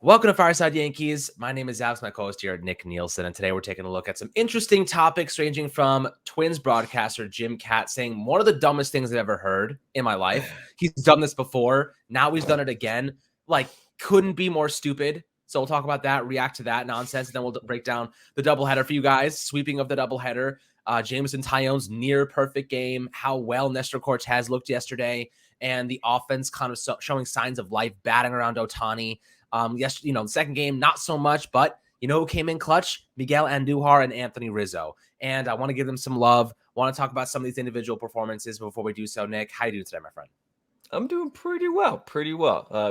Welcome to Fireside Yankees. My name is Alex, my co-host here, Nick Nielsen, and today we're taking a look at some interesting topics ranging from Twins broadcaster Jim Kaat saying one of the dumbest things I've ever heard in my life. He's done this before. Now he's done it again. Like, couldn't be more stupid. So we'll talk about that, react to that nonsense, and then we'll break down the doubleheader for you guys. Sweeping of the doubleheader. Jameson Taillon's near perfect game, how well Nestor Cortes looked yesterday, and the offense kind of showing signs of life, batting around Ohtani. The second game, not so much, but who came in clutch? Miguel Andujar and Anthony Rizzo. And I want to give them some love. Want to talk about some of these individual performances before we do so. Nick, how you doing today, my friend? I'm doing pretty well.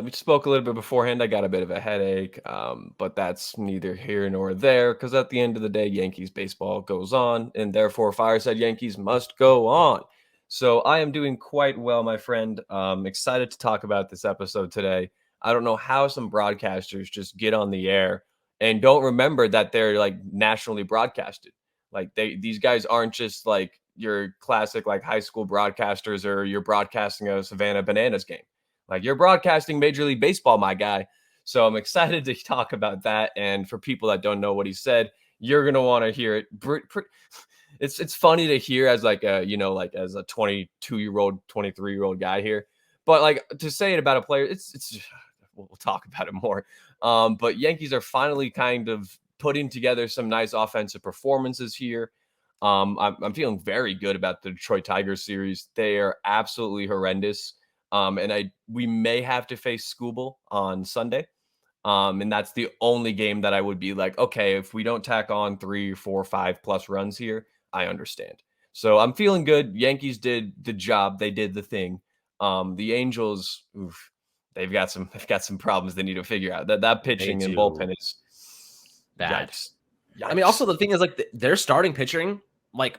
We spoke a little bit beforehand. I got a bit of a headache, but that's neither here nor there because at the end of the day, Yankees baseball goes on, and therefore Fireside Yankees must go on. So I am doing quite well, my friend. Excited to talk about this episode today. I don't know how some broadcasters just get on the air and don't remember that they're like nationally broadcasted. Like these guys aren't just like your classic like high school broadcasters or you're broadcasting a Savannah Bananas game. Like you're broadcasting Major League Baseball, my guy. So I'm excited to talk about that. And for people that don't know what he said, you're gonna want to hear it. It's funny to hear as like a as a 22-year-old, 23-year-old guy here, but like to say it about a player, it's we'll talk about it more. But Yankees are finally kind of putting together some nice offensive performances here. I'm feeling very good about the Detroit Tigers series. They are absolutely horrendous. And we may have to face Skubal on Sunday. And that's the only game that I would be like, okay, if we don't tack on 3, 4, 5+ runs here, I understand. So I'm feeling good. Yankees did the job. They did the thing. The Angels, they've got some problems they need to figure out. That pitching and bullpen is bad. Yikes. I mean, also the thing is like their starting pitching, like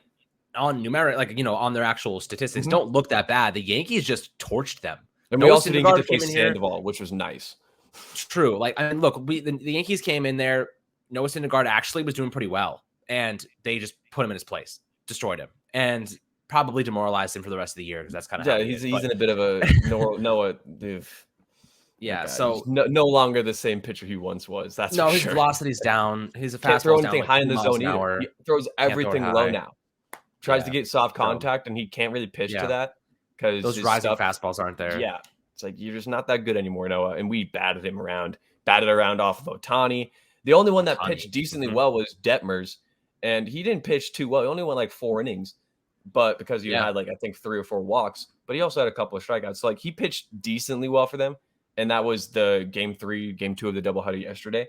on numeric, like on their actual statistics, don't look that bad. The Yankees just torched them. And we also didn't get to face Sandoval, which was nice. True. Like, I mean, look, the Yankees came in there. Noah Syndergaard actually was doing pretty well, and they just put him in his place, destroyed him, and probably demoralized him for the rest of the year because that's kind of he's in a bit of a Noah. Yeah, so he's no longer the same pitcher he once was. That's no, his velocity's down. His fastball can't throw anything high in the zone either. He throws everything low now. Tries to get soft contact, and he can't really pitch to that because those rising fastballs aren't there. Yeah, it's like you're just not that good anymore, Noah. And we batted around off of Ohtani. The only one that pitched decently well was Detmers, and he didn't pitch too well. He only went like 4 innings, but because he had like I think 3 or 4 walks, but he also had a couple of strikeouts. So like he pitched decently well for them. And that was the game 2 of the doubleheader yesterday.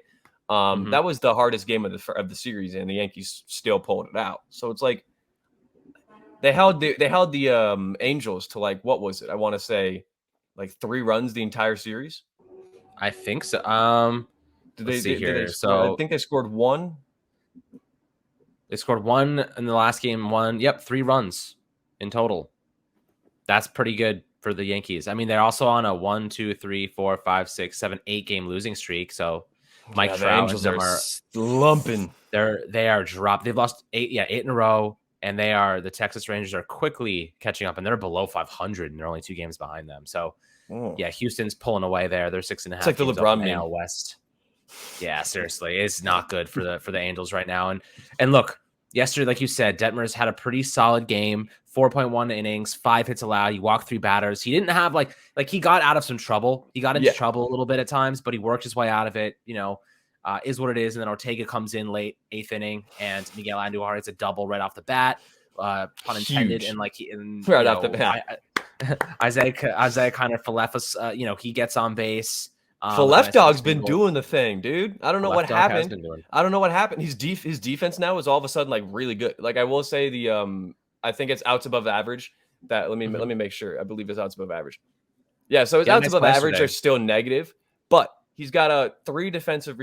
That was the hardest game of the series, and the Yankees still pulled it out. So it's like they held the Angels to like what was it? I want to say like 3 runs the entire series. I think so. Did they I think they scored 1. They scored 1 in the last game. 1. Yep, 3 runs in total. That's pretty good for the Yankees. I mean, they're also on a 1, 2, 3, 4, 5, 6, 7, 8 game losing streak. So Mike Trout and them are slumping. They are dropped. They've lost 8 in a row, and the Texas Rangers are quickly catching up, and they're below 500, and they're only 2 games behind them. So Houston's pulling away there. They're 6.5. It's like the LeBron AL West. Yeah, seriously, it's not good for the Angels right now. And look, yesterday, like you said, Detmers had a pretty solid game. 4.1 innings, 5 hits allowed. He walked 3 batters. He didn't have like he got out of some trouble. He got into trouble a little bit at times, but he worked his way out of it. Is what it is. And then Ortega comes in late 8th inning, and Miguel Andujar hits a double right off the bat, pun intended. And like off the bat, Isaiah kind of Falefas, he gets on base. Left Dog's been doing the thing, dude. I don't know what happened. I don't know what happened. His defense now is all of a sudden like really good. Like I will say I think it's outs above average. Let me make sure. I believe it's outs above average. Yeah, so his outs above average are still negative, but he's got 3 defensive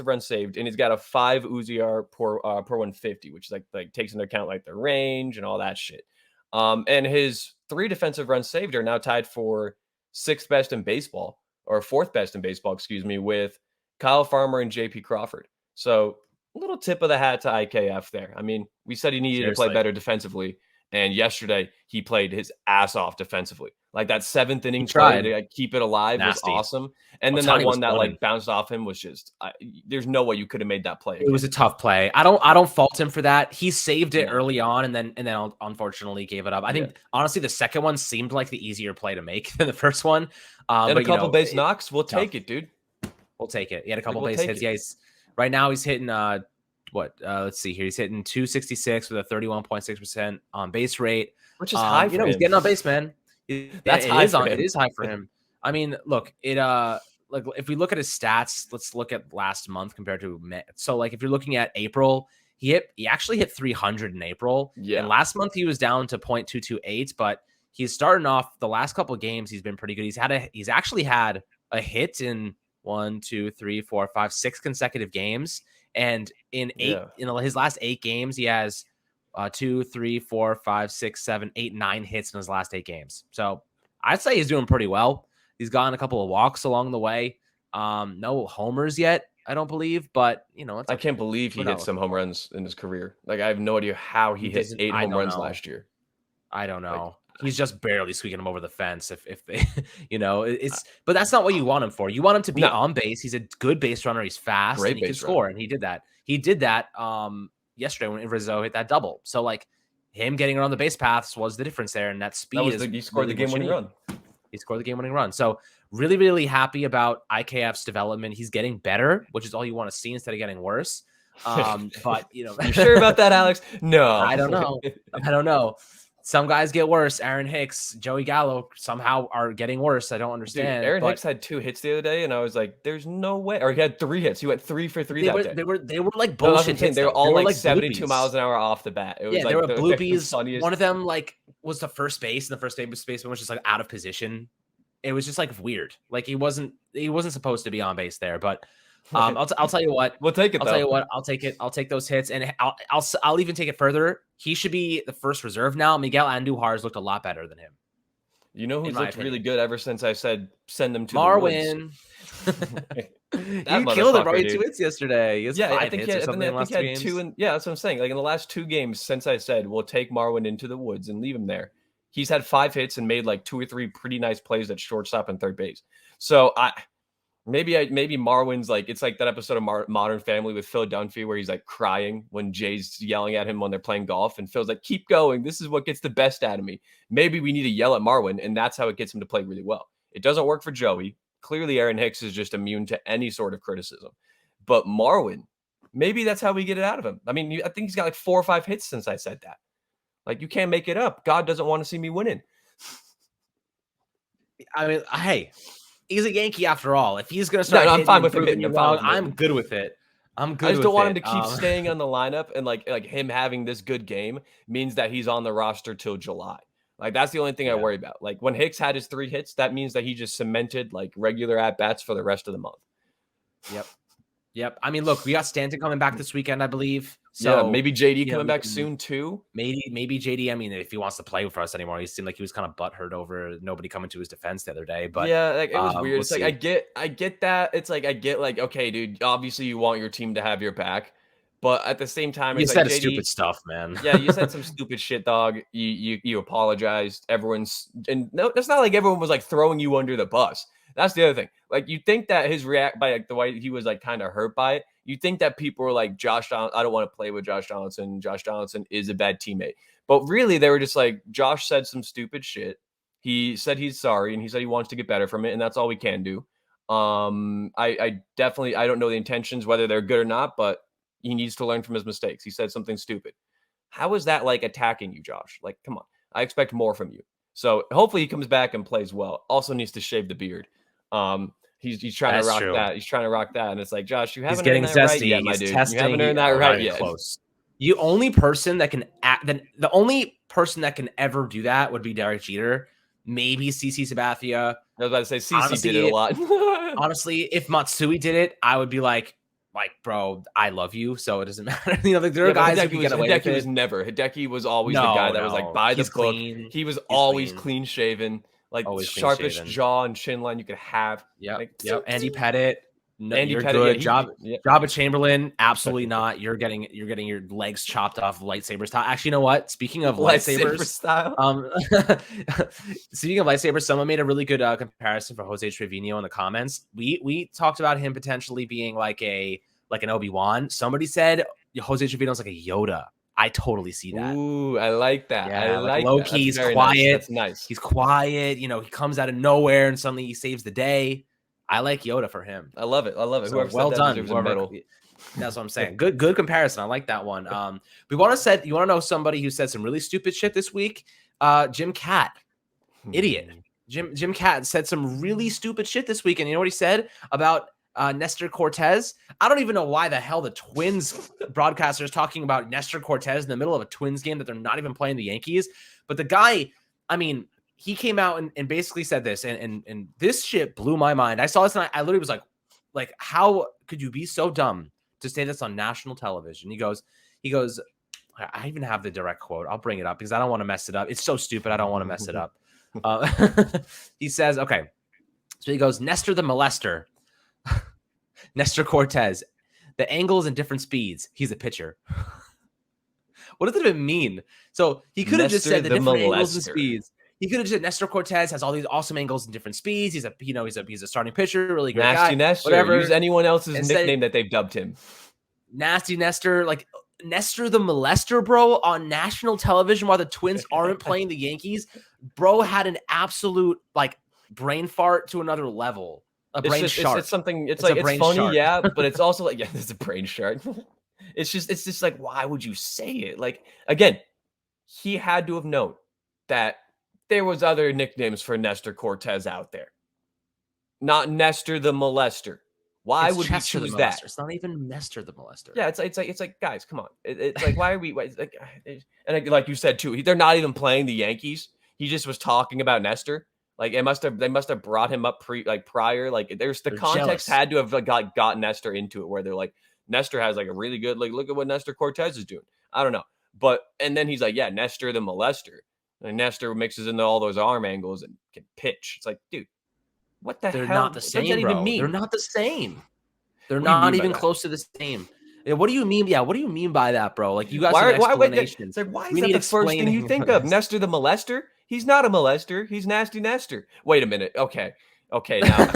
runs saved, and he's got a 5 UZR per 150, which is like takes into account like the range and all that shit. And his 3 defensive runs saved are now tied for 6th best in baseball, or 4th best in baseball, excuse me, with Kyle Farmer and JP Crawford. So a little tip of the hat to IKF there. I mean, we said he needed to play better defensively, and yesterday he played his ass off defensively. Like that 7th He inning play tried. to like, keep it alive was Nasty. awesome. And then that Ohtani was one that floating. like bounced off him was just there's no way you could have made that play It was again. a tough play. I don't fault him for that. He saved it No. early on and then unfortunately gave it up. I think honestly the second one seemed like the easier play to make than the first one. And But a couple base knocks, we'll take it, dude. We'll take it. He had a couple We'll base take hits. it. Yeah, right now he's hitting let's see here. He's hitting 266 with a 31.6% on base rate. Which is high for him. He's getting on base, man. That's high for him. It is high for him. I mean, look, like if we look at his stats, let's look at last month compared to May. So like if you're looking at April, he actually hit 300 in April. Yeah. And last month he was down to 0.228, but he's starting off the last couple of games. He's been pretty good. He's actually had a hit in 1, 2, 3, 4, 5, 6 consecutive games. And in his last 8 games, he has 2, 3, 4, 5, 6, 7, 8, 9 hits in his last 8 games. So I'd say he's doing pretty well. He's gotten a couple of walks along the way. No homers yet, I don't believe, but I can't believe he hit some home runs in his career. Like I have no idea how he hit 8 home runs last year. I don't know. He's just barely squeaking him over the fence. If they, but that's not what you want him for. You want him to be on base. He's a good base runner. He's fast and he can score. And he did that. He did that yesterday when Rizzo hit that double. So like him getting around the base paths was the difference there. And that speed he scored the game-winning run. He scored the game-winning run. So really, really happy about IKF's development. He's getting better, which is all you want to see instead of getting worse. But you sure about that, Alex? No, I don't know. Some guys get worse. Aaron Hicks, Joey Gallo somehow are getting worse. I don't understand. Dude, Aaron Hicks had 2 hits the other day, and I was like, "There's no way." Or he had 3 hits. He went 3 for 3 that day. They were like bullshit hits. They were all like 72 miles an hour off the bat. It was they were bloopies. Funniest. One of them like was the first base, and the first baseman was just like out of position. It was just like weird. Like he wasn't supposed to be on base there, but. I'll tell you what. We'll take it. I'll tell you what. I'll take it. I'll take those hits, and I'll even take it further. He should be the first reserve now. Miguel Andujar's looked a lot better than him. You know who's looked really good ever since I said send them to Marwin. You killed him, bro. He had 2 hits yesterday. I think he had 2. That's what I'm saying. Like in the last 2 games since I said we'll take Marwin into the woods and leave him there, he's had 5 hits and made like 2 or 3 pretty nice plays at shortstop and third base. So Maybe Marwin's like, it's like that episode of Modern Family with Phil Dunphy where he's like crying when Jay's yelling at him when they're playing golf, and Phil's like, keep going. This is what gets the best out of me. Maybe we need to yell at Marwin, and that's how it gets him to play really well. It doesn't work for Joey. Clearly, Aaron Hicks is just immune to any sort of criticism. But Marwin, maybe that's how we get it out of him. I mean, I think he's got like 4 or 5 hits since I said that. Like, you can't make it up. God doesn't want to see me winning. I mean, hey. He's a Yankee after all. If he's going to start, I'm fine with him hitting. I'm good with it. I just don't want him to keep staying on the lineup, and like him having this good game means that he's on the roster till July. Like that's the only thing I worry about. Like when Hicks had his 3 hits, that means that he just cemented like regular at bats for the rest of the month. Yep. I mean, look, we got Stanton coming back this weekend, I believe. So maybe JD coming back soon too. Maybe JD. I mean, if he wants to play for us anymore, he seemed like he was kind of butthurt over nobody coming to his defense the other day. But yeah, like it was weird. It's like I get that. It's like I get like, okay, dude, obviously you want your team to have your back, but at the same time, you said stupid stuff, man. Yeah, you said some stupid shit, dog. You apologized. And no, it's not like everyone was like throwing you under the bus. That's the other thing. Like you think that his react by like the way he was like kind of hurt by it. You think that people were like, Josh, I don't want to play with Josh Donaldson. Josh Donaldson is a bad teammate. But really, they were just like, Josh said some stupid shit. He said he's sorry, and he said he wants to get better from it, and that's all we can do. I definitely, I don't know the intentions, whether they're good or not, but he needs to learn from his mistakes. He said something stupid. How is that like attacking you, Josh? Like, come on. I expect more from you. So hopefully he comes back and plays well. Also needs to shave the beard. He's trying to rock that. He's trying to rock that, and it's like, Josh, you haven't earned that right yet, my dude. You haven't earned that right yet. Close. The only person that can the only person that can ever do that would be Derek Jeter. Maybe CC Sabathia. I was about to say CC did it a lot. Honestly, if Matsui did it, I would be like, bro, I love you, so it doesn't matter. Like there are guys who can get away with it. Hideki was always the guy that was like by the book. Clean. He was always clean shaven. Like always sharpest jaw and chin line you could have. Yeah. Andy Pettit. No, Andy you're Pettit, good. yeah. Job of Chamberlain, absolutely not. You're getting your legs chopped off lightsaber style. Actually, you know what? Speaking of Lightsaber lightsabers, style. speaking of lightsabers, someone made a really good comparison for Jose Trevino in the comments. We talked about him potentially being like an Obi-Wan. Somebody said Jose Trevino's like a Yoda. I totally see that. Ooh, I like that. I Yeah, like like low that. key, That's he's very nice. quiet. That's nice. He's quiet. You know, he comes out of nowhere and suddenly he saves the day. I like Yoda for him. I love it. I love it. So Whoever said well that done. deserves a medal. That's what I'm saying. Good comparison. I like that one. You want to know somebody who said some really stupid shit this week? Jim Kaat, idiot. Jim Kaat said some really stupid shit this week, and you know what he said about Nestor Cortes? I don't even know why the hell the Twins broadcaster is talking about Nestor Cortes in the middle of a Twins game that they're not even playing the Yankees. But the guy, I mean, he came out and basically said this, and this shit blew my mind. I saw this and I literally was like, how could you be so dumb to say this on national television? He goes, I even have the direct quote. I'll bring it up because I don't want to mess it up. It's so stupid. I don't want to mess it up. He says, okay. So he goes, Nestor the molester, Nestor Cortes, the angles and different speeds. He's a pitcher. What does it even mean? So he could have just said the different angles and speeds. He could have just said Nestor Cortes has all these awesome angles and different speeds. He's a starting pitcher, really great Nasty guy. Nestor. Whatever. Use anyone else's nickname that they've dubbed him. Nasty Nestor, like Nestor the molester, bro, on national television while the Twins aren't playing the Yankees. Bro had an absolute like brain fart to another level. Brain shark. It's something. It's like it's funny, shark. Yeah, but it's also like there's a brain shark. It's just like, why would you say it? Like, again, he had to have known that there was other nicknames for Nestor Cortes out there. Not Nestor the molester. Why would he choose that? It's not even Nestor the molester. Yeah, it's like guys, come on. It's like, why are we and like you said too, they're not even playing the Yankees. He just was talking about Nestor. Like they must have brought him up prior. Like there's the context jealous. Had to have got Nestor into it where they're like, Nestor has like a really good, like, look at what Nestor Cortes is doing. I don't know. But and then he's like, yeah, Nestor the molester. And Nestor mixes into all those arm angles and can pitch. It's like, dude, what the hell? They're not the same, bro. Even mean? They're not the same. They're not even close to the same. What do you mean? Yeah, what do you mean by that, bro? Like you got some explanations. It's like, why is that the first thing you think of? Nestor the molester? He's not a molester. He's Nasty Nestor. Wait a minute. Okay, now.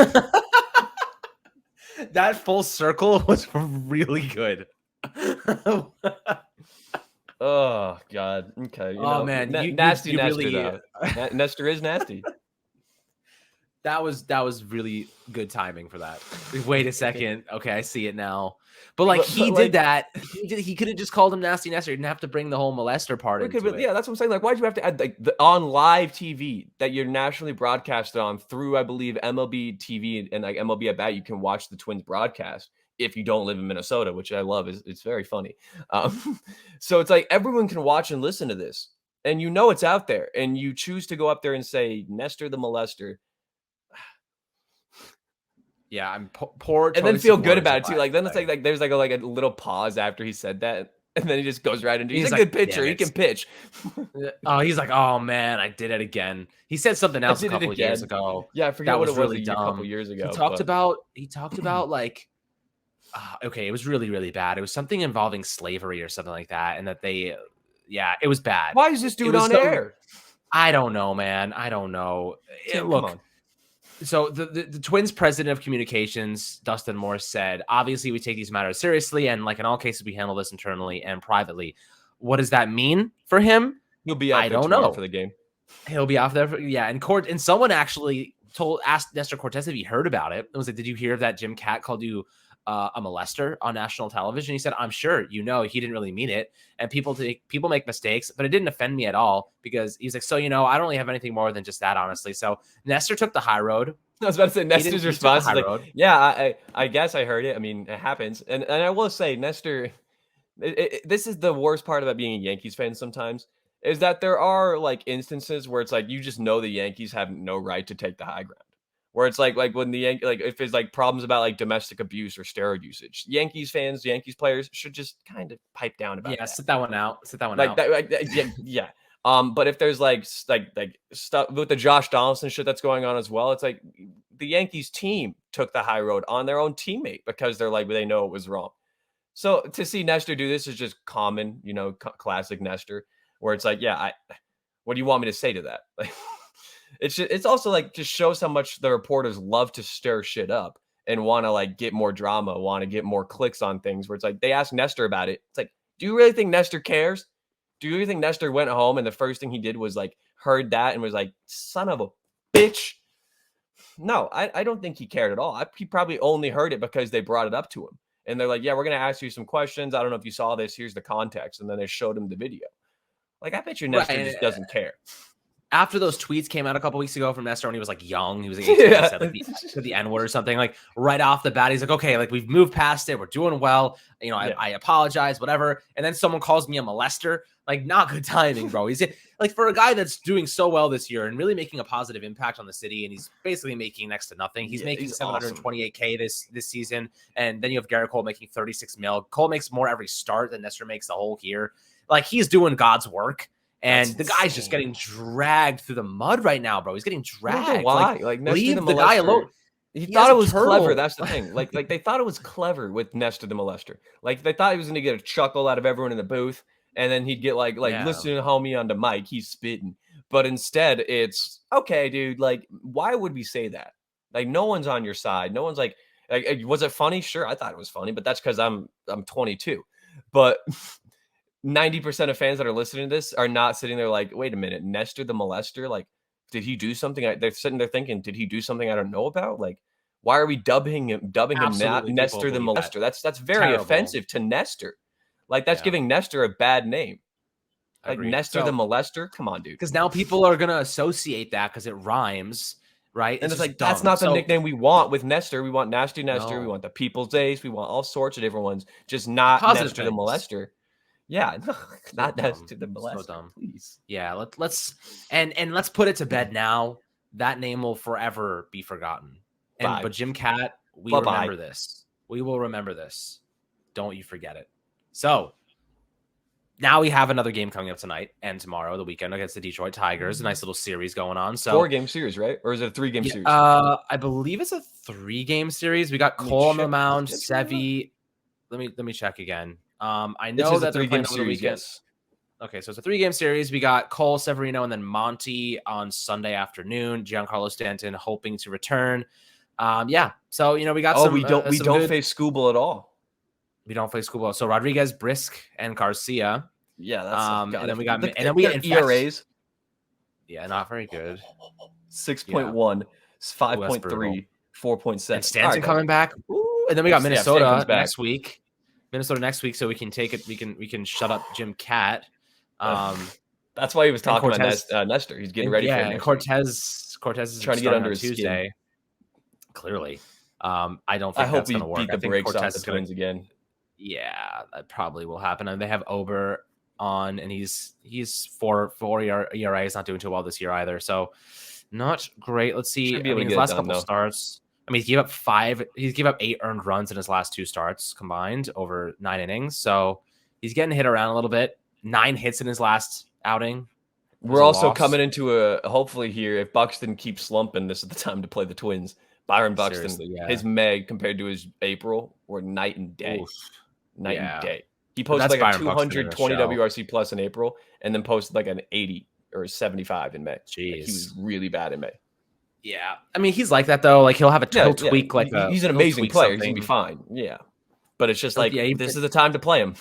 That full circle was really good. Oh God. Okay. Man. Nasty Nestor really, though. Nestor is nasty. That was really good timing for that. Wait a second. Okay, I see it now. But like he did that. He could have just called him Nasty Nestor. He didn't have to bring the whole molester part into it. Yeah, that's what I'm saying. Like, why'd you have to add like on live TV that you're nationally broadcasted on through, I believe, MLB TV and like MLB at Bat, you can watch the Twins broadcast if you don't live in Minnesota, which I love. It's very funny. So it's like everyone can watch and listen to this, and it's out there, and you choose to go up there and say Nestor the molester. Yeah, I'm poor. And then feel good about it too. Like then it's like there's like a little pause after he said that, and then he just goes right into. He's a good pitcher. He can pitch. Oh, he's like, oh man, I did it again. He said something else a couple years ago. Yeah, I forget that what was it was really a dumb. couple years ago. He talked about like, okay, it was really really bad. It was something involving slavery or something like that, and that it was bad. Why is this dude on air? I don't know, man. I don't know. Look. So the Twins president of communications, Dustin Morse, said, obviously we take these matters seriously. And like in all cases, we handle this internally and privately. What does that mean for him? He'll be out there tomorrow for the game. He'll be off there. And someone actually asked Nestor Cortes if he heard about it. It was like, did you hear that Jim Kaat called you a molester on national television? He said, I'm sure, he didn't really mean it. And people make mistakes, but it didn't offend me at all because he's like, so, I don't really have anything more than just that, honestly. So Nestor took the high road. I was about to say Nestor's response is like, yeah, I guess I heard it. I mean, it happens. And I will say Nestor, this is the worst part about being a Yankees fan sometimes is that there are like instances where it's like, you just know the Yankees have no right to take the high ground. Where it's like when the if it's like problems about like domestic abuse or steroid usage, Yankees fans, Yankees players should just kind of pipe down about that. Sit that one out. Yeah. But if there's like stuff with the Josh Donaldson shit that's going on as well, it's like the Yankees team took the high road on their own teammate because they're like, they know it was wrong. So to see Nestor do this is just common, classic Nestor, where it's like, yeah, what do you want me to say to that? Like, it's also like just shows how much the reporters love to stir shit up and want to like get more drama, want to get more clicks on things. Where it's like they ask Nestor about it. It's like, do you really think Nestor cares? Do you really think Nestor went home and the first thing he did was like heard that and was like, son of a bitch? No, I don't think he cared at all. He probably only heard it because they brought it up to him. And they're like, yeah, we're going to ask you some questions. I don't know if you saw this. Here's the context. And then they showed him the video. Like, I bet you Nestor just doesn't care. After those tweets came out a couple weeks ago from Nestor when he was like young, he was like 18, said like the N-word or something, like right off the bat, he's like, okay, like we've moved past it. We're doing well. I apologize, whatever. And then someone calls me a molester. Like, not good timing, bro. He's like, for a guy that's doing so well this year and really making a positive impact on the city, and he's basically making next to nothing. He's making $728K this season. And then you have Garrett Cole making $36 million. Cole makes more every start than Nestor makes the whole year. Like, he's doing God's work. And the guy's just getting dragged through the mud right now, bro. He's getting dragged. Why? Like leave the guy alone. He thought it was clever. That's the thing. Like they thought it was clever with Nestor the molester. Like they thought he was going to get a chuckle out of everyone in the booth, and then he'd get listen to homie on the mic. He's spitting, but instead it's okay, dude. Like, why would we say that? Like, no one's on your side. No one's like, was it funny? Sure, I thought it was funny, but that's because I'm 22. But 90% of fans that are listening to this are not sitting there like, wait a minute, Nestor the molester, like, did he do something? They're sitting there thinking, did he do something I don't know about? Like, why are we dubbing him Nestor the molester? That's very offensive to Nestor. Like, that's giving Nestor a bad name. Like, Nestor the molester? Come on, dude. Because now people are going to associate that because it rhymes, right? And it's like, that's not the nickname we want with Nestor. We want Nasty Nestor. No. We want the People's Ace. We want all sorts of different ones. Just not Nestor the molester. Yeah, no, not Nestor the molester. So dumb. Please. Yeah, let's put it to bed now. That name will forever be forgotten. But Jim Kaat, we remember this. We will remember this. Don't you forget it. So now we have another game coming up tonight and tomorrow, the weekend, against the Detroit Tigers. A nice little series going on. So 4-game series, right? Or is it a 3-game series? I believe it's a 3-game series. We got Cole on the mound, Sevy. Let me check again. I know that 3-game series. Yes. Okay, so it's a 3-game series. We got Cole, Severino, and then Monty on Sunday afternoon. Giancarlo Stanton hoping to return. Yeah. So we got some. We don't face Scooble at all. We don't face Scooble. So Rodriguez, Brisk, and Garcia. Yeah, that's and then we got ERAs. Yeah, not very good. 6.1, 5.3, 4.7. And Stanton coming back. Ooh, and then we got Minnesota next week. So we can take it. We can shut up Jim Kaat. That's why he was talking about Nestor. He's getting ready for it. And Cortes is trying to get under his Tuesday. Skin. Clearly, I don't think that's going to work. I hope we beat the brakes off the Twins again. Yeah, that probably will happen. And they have Ober on, and he's 4 ERA. He's not doing too well this year either. So not great. Let's see. His last couple starts. He gave up 8 earned runs in his last 2 starts combined over 9 innings. So he's getting hit around a little bit. 9 hits in his last outing. We're also coming into hopefully here, if Buxton keeps slumping, this is the time to play the Twins. Byron Buxton, his Meg compared to his April were night and day. Night and day. He posted like a 220 WRC plus in April and then posted like an 80 or 75 in May. Jeez. Like, he was really bad in May. Yeah. He's like that though. Like he'll have he'll tweak like he's an amazing player. He's gonna be fine. Yeah. But it's just like this is the time to play him.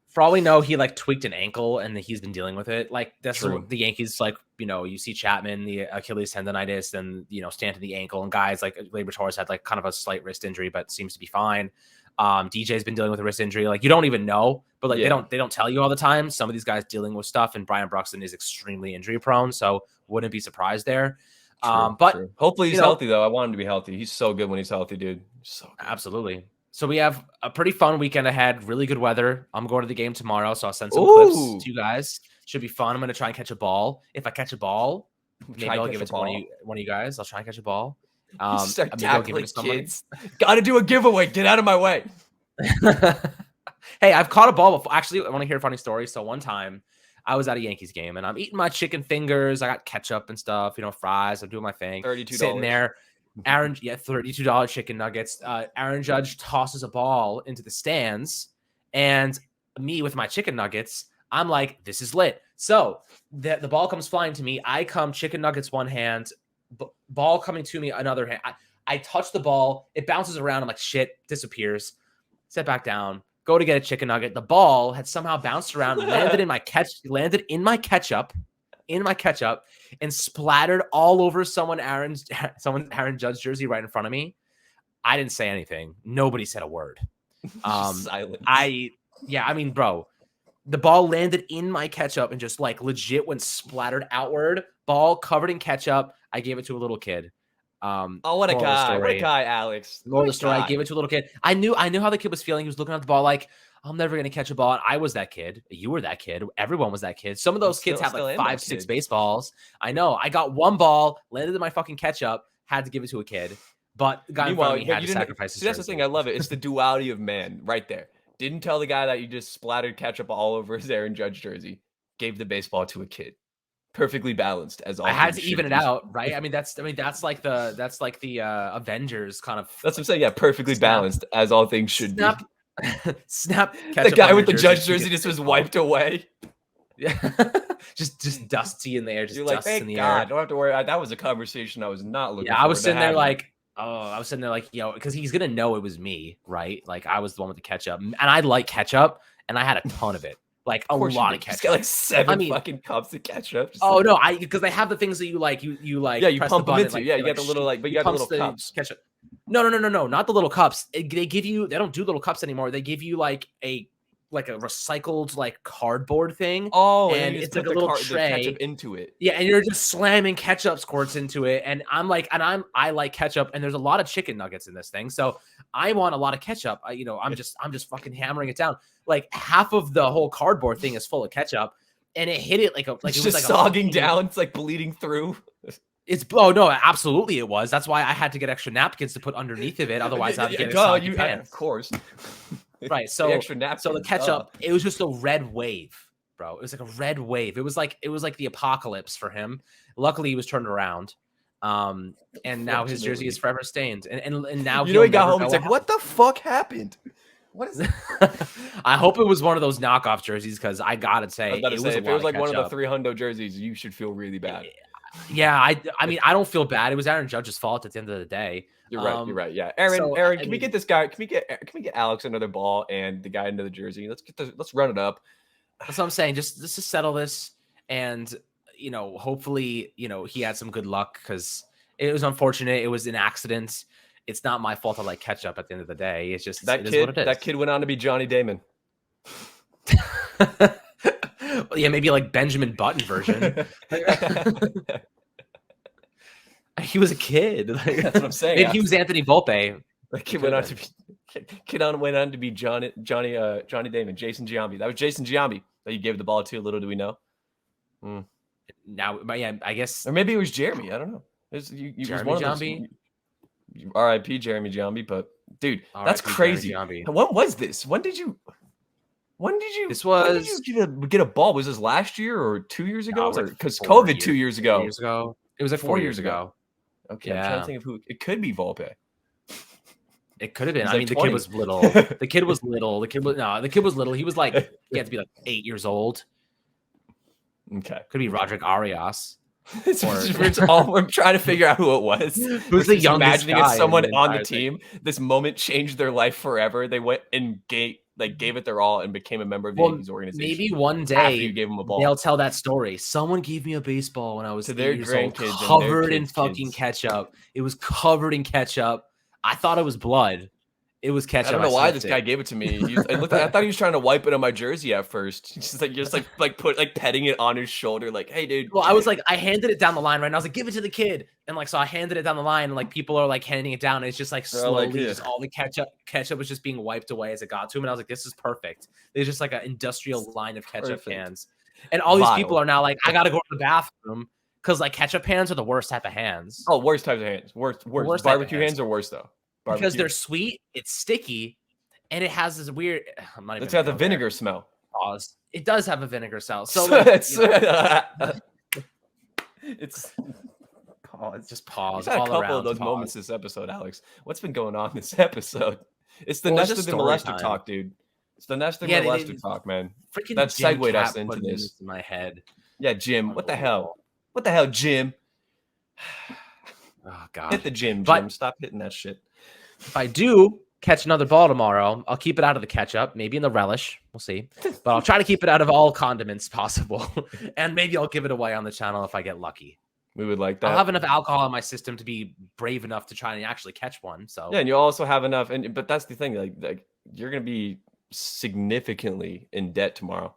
For all we know, he like tweaked an ankle and he's been dealing with it. Like that's the Yankees, like, you see Chapman, the Achilles tendonitis, and Stanton the ankle, and guys like Gleyber Torres had like kind of a slight wrist injury, but seems to be fine. DJ's been dealing with a wrist injury. Like you don't even know, but like they don't tell you all the time. Some of these guys dealing with stuff, and Brian Buxton is extremely injury prone, so wouldn't be surprised there. But hopefully he's healthy though. I want him to be healthy. He's so good when he's healthy, dude. So good. Absolutely. So we have a pretty fun weekend ahead. Really good weather. I'm going to the game tomorrow, so I'll send some clips to you guys. Should be fun. I'm going to try and catch a ball. If I catch a ball, maybe I'll give it to one of you guys. I'll try and catch a ball. Start tackling kids. Got to do a giveaway. Get out of my way. Hey, I've caught a ball before. Actually, I want to hear a funny story. So one time, I was at a Yankees game, and I'm eating my chicken fingers. I got ketchup and stuff, fries. I'm doing my thing. $32. Sitting there. $32 chicken nuggets. Aaron Judge tosses a ball into the stands, and me with my chicken nuggets, I'm like, this is lit. So the ball comes flying to me. I come chicken nuggets one hand, ball coming to me another hand. I touch the ball. It bounces around. I'm like, shit, disappears. Set back down. Go to get a chicken nugget. The ball had somehow bounced around, landed in my ketchup, and splattered all over someone Aaron Judge jersey right in front of me. I didn't say anything. Nobody said a word. Silence. I mean, bro, the ball landed in my ketchup and just like legit went splattered outward. Ball covered in ketchup. I gave it to a little kid. What a guy! What a guy, Alex. Moral of the story, I gave it to a little kid. I knew how the kid was feeling. He was looking at the ball like, I'm never going to catch a ball. And I was that kid. You were that kid. Everyone was that kid. Some of those kids had like 5, 6 baseballs. I know. I got one ball, landed in my fucking ketchup, had to give it to a kid. But the guy in front of me had to sacrifice his that's the thing. I love it. It's the duality of man right there. Didn't tell the guy that you just splattered ketchup all over his Aaron Judge jersey. Gave the baseball to a kid. Perfectly balanced as all. I had to even it out, right? I mean, that's like the Avengers kind of. That's what I'm saying. Yeah, perfectly balanced as all things should be. Snap. The guy with the Judge jersey just was wiped away. Yeah, just dusty in the air. Just You're like, dust thank in the God, air. don't have to worry. That was a conversation I was not looking. Yeah, I was sitting there like, because he's gonna know it was me, right? Like I was the one with the ketchup, and I like ketchup, and I had a ton of it. Like a lot of ketchup. Got like 7 fucking cups of ketchup. No, because they have the things that you like. You like. Yeah, you press pump the button, them into. Yeah, you got the little but you got the little cups. Ketchup. No, not the little cups. They give you. They don't do little cups anymore. They give you like a recycled like cardboard thing. Oh, and it's like a little tray ketchup into it. Yeah, and you're just slamming ketchup squirts into it. And I like ketchup, and there's a lot of chicken nuggets in this thing, so I want a lot of ketchup. I'm just fucking hammering it down. Like half of the whole cardboard thing is full of ketchup, and it hit it like it was just sogging down. It's like bleeding through. No, absolutely it was. That's why I had to get extra napkins to put underneath of it. Otherwise, I'd get of course. Right. So the extra napkins. So the ketchup, it was just a red wave, bro. It was like a red wave. It was like the apocalypse for him. Luckily, he was turned around. And now his jersey is forever stained. And now he got home. It's like, what the fuck happened? What is that? I hope it was one of those knockoff jerseys, because I gotta say, if it was like one of the 300 jerseys, you should feel really bad. Yeah, I mean, I don't feel bad. It was Aaron Judge's fault at the end of the day. You're right. Yeah, Aaron, can we get this guy? Can we get Alex another ball and the guy another jersey? Let's run it up. That's what I'm saying. Just to settle this, and hopefully, he had some good luck, because it was unfortunate. It was an accident. It's not my fault. I like ketchup at the end of the day. It's just that kid. That kid went on to be Johnny Damon. Yeah, maybe like Benjamin Button version. He was a kid. That's what I'm saying. Maybe he was Anthony Volpe. That kid went on to be Johnny Damon, Jason Giambi. That was Jason Giambi that you gave the ball to. Little do we know. Now, yeah, I guess, or maybe it was Jeremy. I don't know. Jeremy Giambi. R.I.P. Jeremy Giambi. But dude, that's crazy. When was this? When did you? This was. When did you get a ball? Was this last year or 2 years ago? Because COVID 2 years ago. 4 years ago. It was like 4 years ago. Okay, yeah. I'm trying to think of who. It could be Volpe. It could have been. I mean, 20. The kid was little. The kid was little. He was like, he had to be like 8 years old. Okay. Could be Roderick Arias. I'm trying to figure out who it was. Who's the youngest imagining it's someone on the team. This moment changed their life forever. They went and gave it their all and became a member of the Yankees organization. Maybe one day you gave them a ball, they'll tell that story. Someone gave me a baseball when I was 8 years old, covered in fucking ketchup. It was covered in ketchup. I thought it was blood. It was ketchup. I don't know why this guy gave it to me. I thought he was trying to wipe it on my jersey at first. He's just petting it on his shoulder, like, "Hey, dude." Well, I was like, I handed it down the line, right? And I was like, "Give it to the kid," and so I handed it down the line, and people are like handing it down, and it's just like slowly, just all the ketchup was just being wiped away as it got to him, and I was like, "This is perfect." There's just like an industrial line of ketchup cans, and all these people are now like, "I gotta go to the bathroom," because ketchup hands are the worst type of hands. Oh, worst types of hands. Worst. Barbecue hands are worse though. Because they're sweet, it's sticky, and it has this weird. It's got the vinegar smell. Pause. It does have a vinegar smell. So it's It's just pause We've had a all couple around. of those Pause. moments this episode, Alex. What's been going on this episode? It's the Well, it's Nestor just the story Molester time. talk, dude. It's the Nestor Yeah, Molester talk, man. freaking That Jim segued us Kaat into putting this. this in my head. Yeah, Jim. What the hell? Unbelievable. What the hell, Jim? Oh God. Hit the gym, Jim. But Stop hitting that shit. if I do catch another ball tomorrow, I'll keep it out of the ketchup, maybe in the relish. We'll see. But I'll try to keep it out of all condiments possible. And maybe I'll give it away on the channel if I get lucky. We would like that. I'll have enough alcohol in my system to be brave enough to try and actually catch one. So yeah, and you also have enough. But that's the thing. Like you're gonna be significantly in debt tomorrow.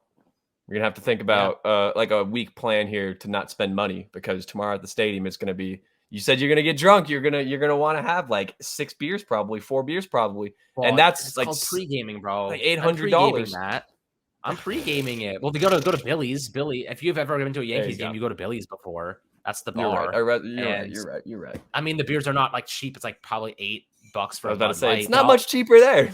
You're gonna have to think about like a week plan here to not spend money, because tomorrow at the stadium it's gonna be. You said you're gonna get drunk. You're gonna want to have like 6 beers, probably 4 beers, probably, well, and that's it's like called pre-gaming, bro. like $800. $800. I'm pre-gaming it. Well, they go to Billy's. Billy, if you've ever been to a Yankees game, you go to Billy's before. That's the bar. You're right. I mean, the beers are not like cheap. It's like probably $8 for I was about to say Light. it's not much cheaper there.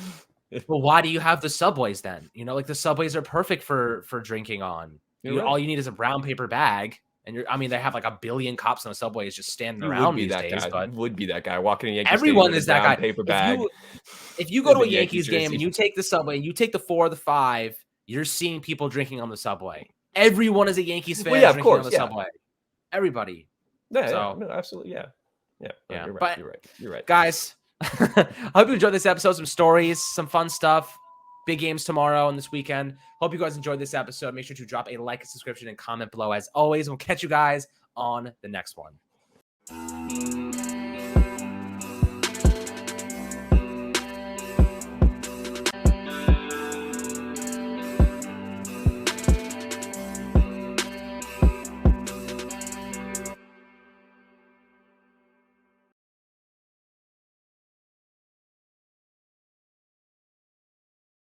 Well, why do you have the Subways then? You know, like the Subways are perfect for drinking on. All you need is a brown paper bag. And they have like a billion cops on the subways just standing around these days. But would be that guy walking in a Yankees everyone is that guy. Paper bag. If you go to a Yankees game and you take the subway, you take the 4 or the 5, you're seeing people drinking on the subway. Everyone is a Yankees fan drinking on the subway. Everybody. Yeah, no, absolutely, yeah. You're right. Guys, I hope you enjoyed this episode. Some stories, some fun stuff. Big games tomorrow and this weekend. Hope you guys enjoyed this episode. Make sure to drop a like, a subscription, and comment below as always. We'll catch you guys on the next one.